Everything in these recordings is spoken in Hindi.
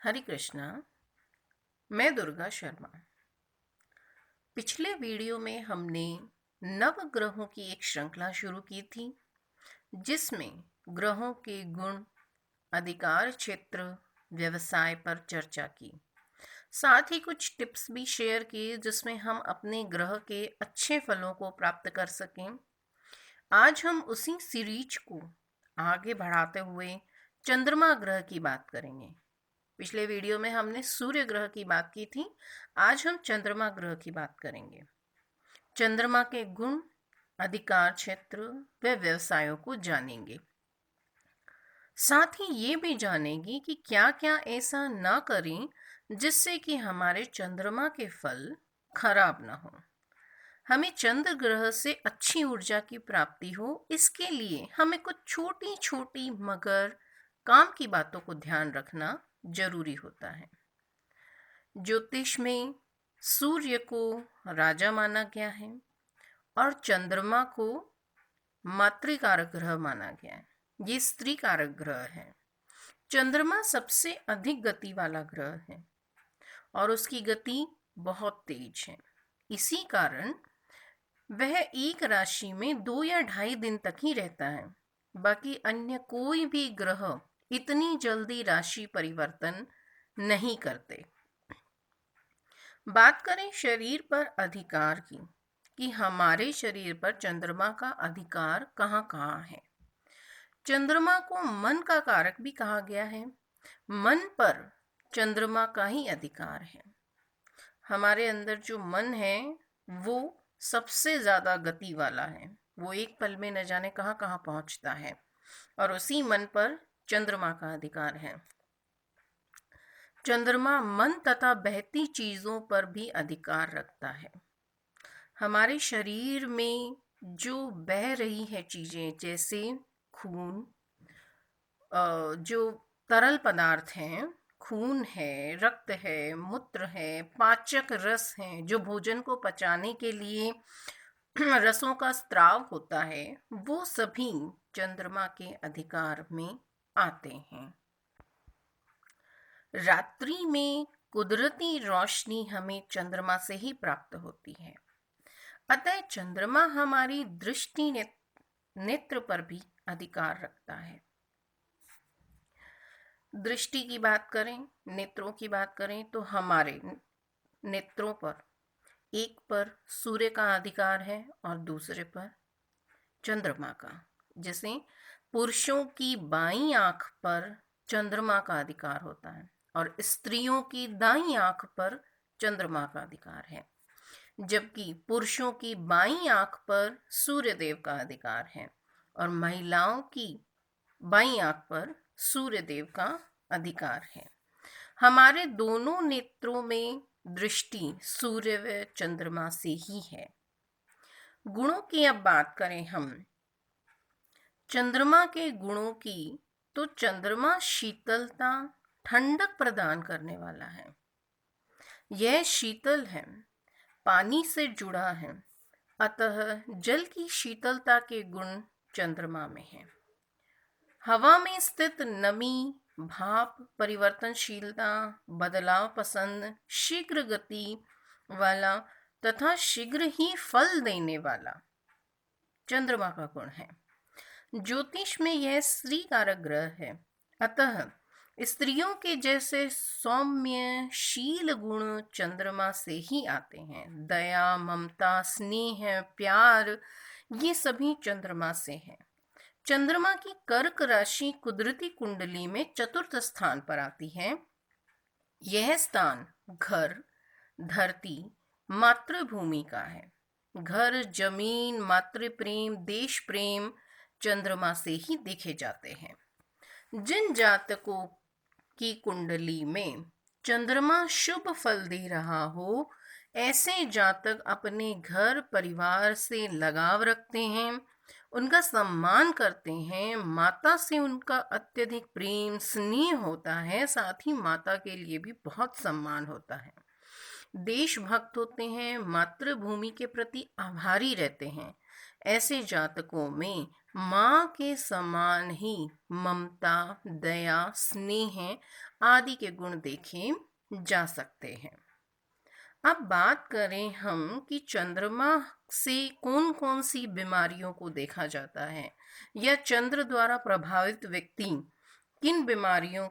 हरे कृष्णा। मैं दुर्गा शर्मा। पिछले वीडियो में हमने नवग्रहों की एक श्रृंखला शुरू की थी जिसमें ग्रहों के गुण, अधिकार क्षेत्र, व्यवसाय पर चर्चा की। साथ ही कुछ टिप्स भी शेयर किए जिसमें हम अपने ग्रह के अच्छे फलों को प्राप्त कर सकें। आज हम उसी सीरीज को आगे बढ़ाते हुए चंद्रमा ग्रह की बात करेंगे। पिछले वीडियो में हमने सूर्य ग्रह की बात की थी। आज हम चंद्रमा ग्रह की बात करेंगे। चंद्रमा के गुण, अधिकार क्षेत्र व व्यवसायों को जानेंगे। साथ ही ये भी जानेंगे कि क्या क्या ऐसा ना करें जिससे कि हमारे चंद्रमा के फल खराब ना हो। हमें चंद्र ग्रह से अच्छी ऊर्जा की प्राप्ति हो, इसके लिए हमें कुछ छोटी छोटी मगर काम की बातों को ध्यान रखना जरूरी होता है। ज्योतिष में सूर्य को राजा माना गया है और चंद्रमा को मातृकारक ग्रह माना गया है। ये स्त्री कारक ग्रह है। चंद्रमा सबसे अधिक गति वाला ग्रह है और उसकी गति बहुत तेज है। इसी कारण वह एक राशि में 2 या 2.5 दिन तक ही रहता है। बाकी अन्य कोई भी ग्रह इतनी जल्दी राशि परिवर्तन नहीं करते। बात करें शरीर पर अधिकार की कि हमारे शरीर पर चंद्रमा का अधिकार कहाँ कहाँ है। चंद्रमा को मन का कारक भी कहा गया है। मन पर चंद्रमा का ही अधिकार है। हमारे अंदर जो मन है वो सबसे ज़्यादा गति वाला है। वो एक पल में न जाने कहाँ कहाँ पहुँचता है और उसी मन पर चंद्रमा का अधिकार है। चंद्रमा मन तथा बहती चीज़ों पर भी अधिकार रखता है। हमारे शरीर में जो बह रही है चीज़ें, जैसे खून, जो तरल पदार्थ हैं, खून है, रक्त है, मूत्र है, पाचक रस हैं, जो भोजन को पचाने के लिए रसों का स्त्राव होता है, वो सभी चंद्रमा के अधिकार में आते हैं। रात्रि में कुदरती रोशनी हमें चंद्रमा से ही प्राप्त होती है। अतः चंद्रमा हमारी दृष्टि नेत्र पर भी अधिकार रखता है। दृष्टि की बात करें, नेत्रों की बात करें तो हमारे नेत्रों पर एक पर सूर्य का अधिकार है और दूसरे पर चंद्रमा का। जैसे पुरुषों की बाईं आंख पर चंद्रमा का अधिकार होता है और स्त्रियों की दाईं आंख पर चंद्रमा का अधिकार है, जबकि पुरुषों की बाईं आंख पर सूर्य देव का अधिकार है और महिलाओं की बाईं आंख पर सूर्य देव का अधिकार है। हमारे दोनों नेत्रों में दृष्टि सूर्य व चंद्रमा से ही है। गुणों की अब बात करें हम चंद्रमा के गुणों की, तो चंद्रमा शीतलता, ठंडक प्रदान करने वाला है। यह शीतल है, पानी से जुड़ा है, अतः जल की शीतलता के गुण चंद्रमा में है। हवा में स्थित नमी, भाप, परिवर्तनशीलता, बदलाव पसंद, शीघ्र गति वाला तथा शीघ्र ही फल देने वाला चंद्रमा का गुण है। ज्योतिष में यह स्त्री कारक ग्रह है, अतः स्त्रियों के जैसे सौम्य शील गुण चंद्रमा से ही आते हैं। दया, ममता, स्नेह, प्यार, ये सभी चंद्रमा से हैं। चंद्रमा की कर्क राशि कुदरती कुंडली में चतुर्थ स्थान पर आती है। यह स्थान घर, धरती, मातृभूमि का है। घर, जमीन, मातृ प्रेम, देश प्रेम चंद्रमा से ही देखे जाते हैं। जिन जातकों की कुंडली में चंद्रमा शुभ फल दे रहा हो, ऐसे जातक अपने घर परिवार से लगाव रखते हैं, उनका सम्मान करते हैं, माता से उनका अत्यधिक प्रेम स्नेह होता है, साथ ही माता के लिए भी बहुत सम्मान होता है। देशभक्त होते हैं, मातृभूमि के प्रति आभारी रहते हैं। ऐसे जातकों में माँ के समान ही ममता, दया, स्नेह आदि के गुण देखे जा सकते हैं। अब बात करें हम कि चंद्रमा से कौन कौन सी बीमारियों को देखा जाता है, या चंद्र द्वारा प्रभावित व्यक्ति किन बीमारियों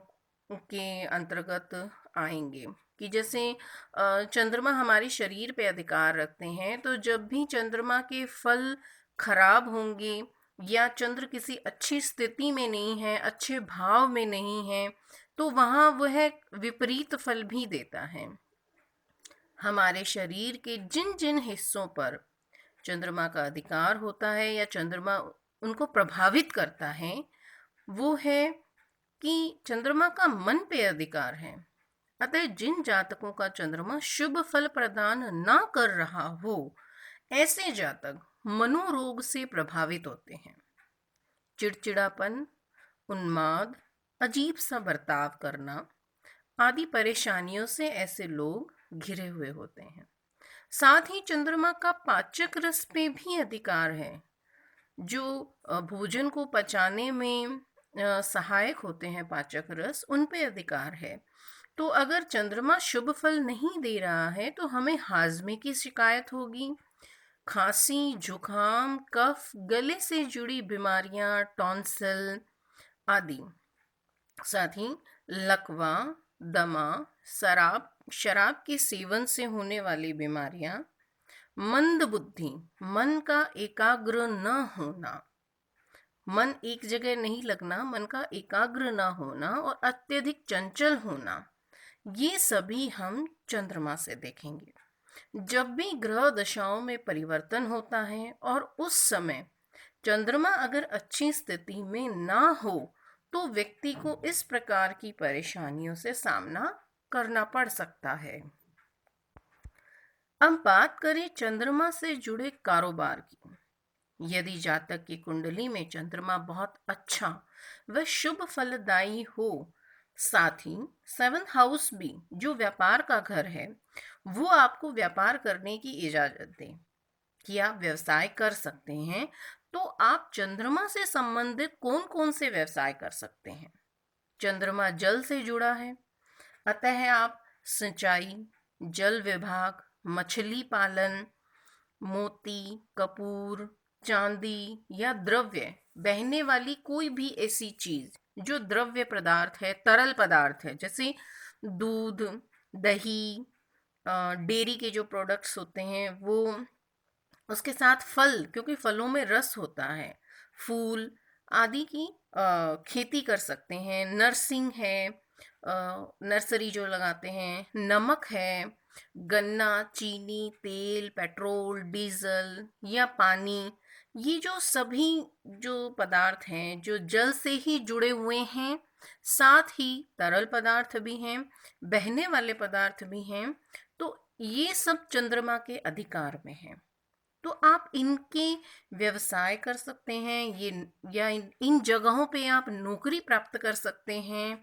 के अंतर्गत आएंगे। कि जैसे चंद्रमा हमारे शरीर पे अधिकार रखते हैं, तो जब भी चंद्रमा के फल खराब होंगे या चंद्र किसी अच्छी स्थिति में नहीं है, अच्छे भाव में नहीं है, तो वहाँ वह विपरीत फल भी देता है। हमारे शरीर के जिन जिन हिस्सों पर चंद्रमा का अधिकार होता है या चंद्रमा उनको प्रभावित करता है, वो है कि चंद्रमा का मन पे अधिकार है। अतः जिन जातकों का चंद्रमा शुभ फल प्रदान ना कर रहा हो, ऐसे जातक मनोरोग से प्रभावित होते हैं। चिड़चिड़ापन, उन्माद, अजीब सा बर्ताव करना आदि परेशानियों से ऐसे लोग घिरे हुए होते हैं। साथ ही चंद्रमा का पाचक रस पे भी अधिकार है, जो भोजन को पचाने में सहायक होते हैं। पाचक रस उन पे अधिकार है। तो अगर चंद्रमा शुभ फल नहीं दे रहा है तो हमें हाजमे की शिकायत होगी, खांसी, जुकाम, कफ, गले से जुड़ी बीमारियां, टॉन्सिल आदि। साथ ही लकवा, दमा, शराब के सेवन से होने वाली बीमारियां, मंद बुद्धि, मन का एकाग्र न होना, मन एक जगह नहीं लगना, मन का एकाग्र न होना और अत्यधिक चंचल होना, ये सभी हम चंद्रमा से देखेंगे। जब भी ग्रह दशाओं में परिवर्तन होता है और उस समय चंद्रमा अगर अच्छी स्थिति में ना हो, तो व्यक्ति को इस प्रकार की परेशानियों से सामना करना पड़ सकता है। अब बात करें चंद्रमा से जुड़े कारोबार की। यदि जातक की कुंडली में चंद्रमा बहुत अच्छा व शुभ फलदायी हो, साथ ही 7th हाउस भी जो व्यापार का घर है, वो आपको व्यापार करने की इजाजत दे कि आप व्यवसाय कर सकते हैं, तो आप चंद्रमा से संबंधित कौन कौन से व्यवसाय कर सकते हैं। चंद्रमा जल से जुड़ा है, अतः आप सिंचाई, जल विभाग, मछली पालन, मोती, कपूर, चांदी या द्रव्य बहने वाली कोई भी ऐसी चीज जो द्रव्य पदार्थ है, तरल पदार्थ है, जैसे दूध, दही, डेयरी के जो प्रोडक्ट्स होते हैं वो, उसके साथ फल, क्योंकि फलों में रस होता है, फूल आदि की खेती कर सकते हैं। नर्सिंग है, नर्सरी जो लगाते हैं, नमक है, गन्ना, चीनी, तेल, पेट्रोल, डीजल या पानी, ये जो सभी जो पदार्थ हैं जो जल से ही जुड़े हुए हैं, साथ ही तरल पदार्थ भी हैं, बहने वाले पदार्थ भी हैं, तो ये सब चंद्रमा के अधिकार में हैं। तो आप इनके व्यवसाय कर सकते हैं, ये या इन जगहों पे आप नौकरी प्राप्त कर सकते हैं,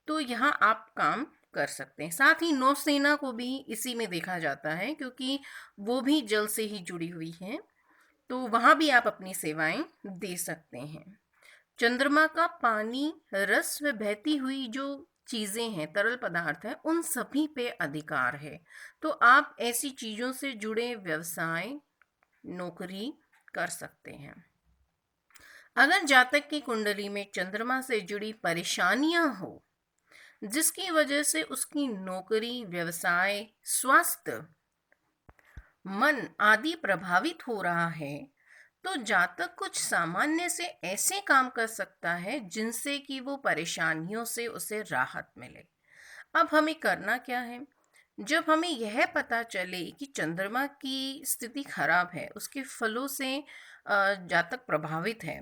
तो यहाँ आप काम कर सकते हैं। साथ ही नौसेना को भी इसी में देखा जाता है, क्योंकि वो भी जल से ही जुड़ी हुई है, तो वहाँ भी आप अपनी सेवाएं दे सकते हैं। चंद्रमा का पानी, रस व बहती हुई जो चीज़ें हैं, तरल पदार्थ हैं, उन सभी पे अधिकार है। तो आप ऐसी चीज़ों से जुड़े व्यवसाय, नौकरी कर सकते हैं। अगर जातक की कुंडली में चंद्रमा से जुड़ी परेशानियां हो, जिसकी वजह से उसकी नौकरी, व्यवसाय, स्वास्थ्य, मन आदि प्रभावित हो रहा है, तो जातक कुछ सामान्य से ऐसे काम कर सकता है जिनसे कि वो परेशानियों से उसे राहत मिले। अब हमें करना क्या है? जब हमें यह पता चले कि चंद्रमा की स्थिति खराब है, उसके फलों से जातक प्रभावित है,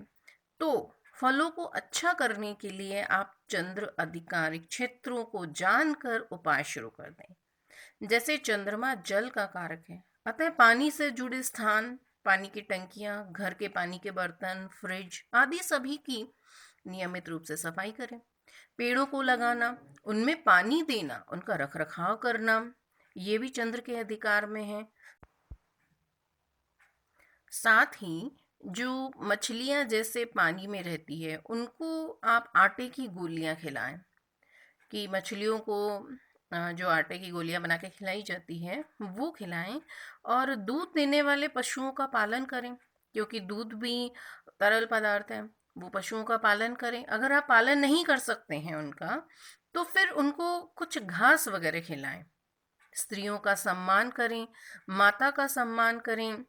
तो फलों को अच्छा करने के लिए आप चंद्र आधिकारिक क्षेत्रों को जानकर उपाय शुरू कर दें। जैसे चंद्रमा जल का कारक है, अतः पानी से जुड़े स्थान, पानी की टंकियां, घर के पानी के बर्तन, फ्रिज आदि सभी की नियमित रूप से सफाई करें। पेड़ों को लगाना, उनमें पानी देना, उनका रखरखाव करना, ये भी चंद्र के अधिकार में है। साथ ही जो मछलियां जैसे पानी में रहती है, उनको आप आटे की गोलियां खिलाएं। कि मछलियों को जो आटे की गोलियां बना के खिलाई जाती है वो खिलाएं, और दूध देने वाले पशुओं का पालन करें, क्योंकि दूध भी तरल पदार्थ है। वो पशुओं का पालन करें। अगर आप पालन नहीं कर सकते हैं उनका, तो फिर उनको कुछ घास वगैरह खिलाएं। स्त्रियों का सम्मान करें, माता का सम्मान करें।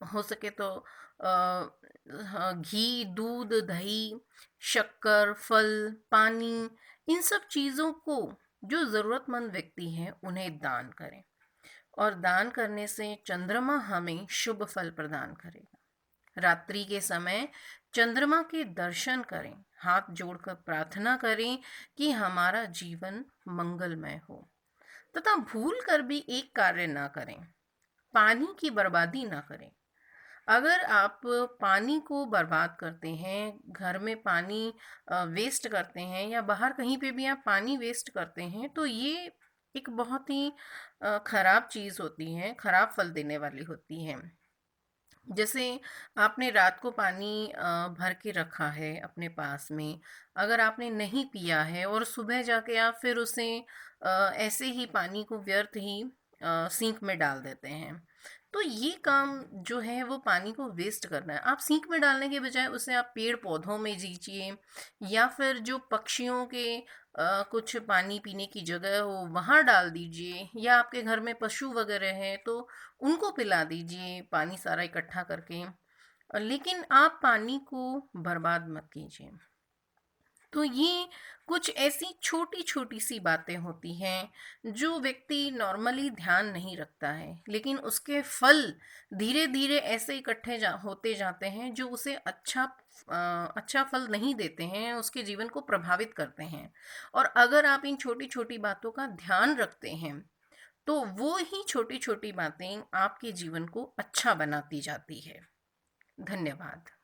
हो सके तो हाँ, घी, दूध, दही, शक्कर, फल, पानी, इन सब चीज़ों को जो ज़रूरतमंद व्यक्ति हैं उन्हें दान करें। और दान करने से चंद्रमा हमें शुभ फल प्रदान करेगा। रात्रि के समय चंद्रमा के दर्शन करें, हाथ जोड़कर प्रार्थना करें कि हमारा जीवन मंगलमय हो। तथा भूल कर भी एक कार्य ना करें, पानी की बर्बादी ना करें। अगर आप पानी को बर्बाद करते हैं, घर में पानी वेस्ट करते हैं, या बाहर कहीं पे भी आप पानी वेस्ट करते हैं, तो ये एक बहुत ही खराब चीज़ होती है, खराब फल देने वाली होती है। जैसे आपने रात को पानी भर के रखा है अपने पास में, अगर आपने नहीं पिया है और सुबह जाके आप फिर उसे ऐसे ही पानी को व्यर्थ ही सिंक में डाल देते हैं, तो ये काम जो है वो पानी को वेस्ट करना है। आप सिंक में डालने के बजाय उसे आप पेड़ पौधों में दीजिए, या फिर जो पक्षियों के कुछ पानी पीने की जगह हो वहाँ डाल दीजिए, या आपके घर में पशु वगैरह हैं तो उनको पिला दीजिए पानी सारा इकट्ठा करके। लेकिन आप पानी को बर्बाद मत कीजिए। तो ये कुछ ऐसी छोटी छोटी सी बातें होती हैं जो व्यक्ति नॉर्मली ध्यान नहीं रखता है, लेकिन उसके फल धीरे धीरे ऐसे इकट्ठे होते जाते हैं जो उसे अच्छा फल नहीं देते हैं, उसके जीवन को प्रभावित करते हैं। और अगर आप इन छोटी छोटी बातों का ध्यान रखते हैं, तो वो ही छोटी छोटी बातें आपके जीवन को अच्छा बनाती जाती है। धन्यवाद।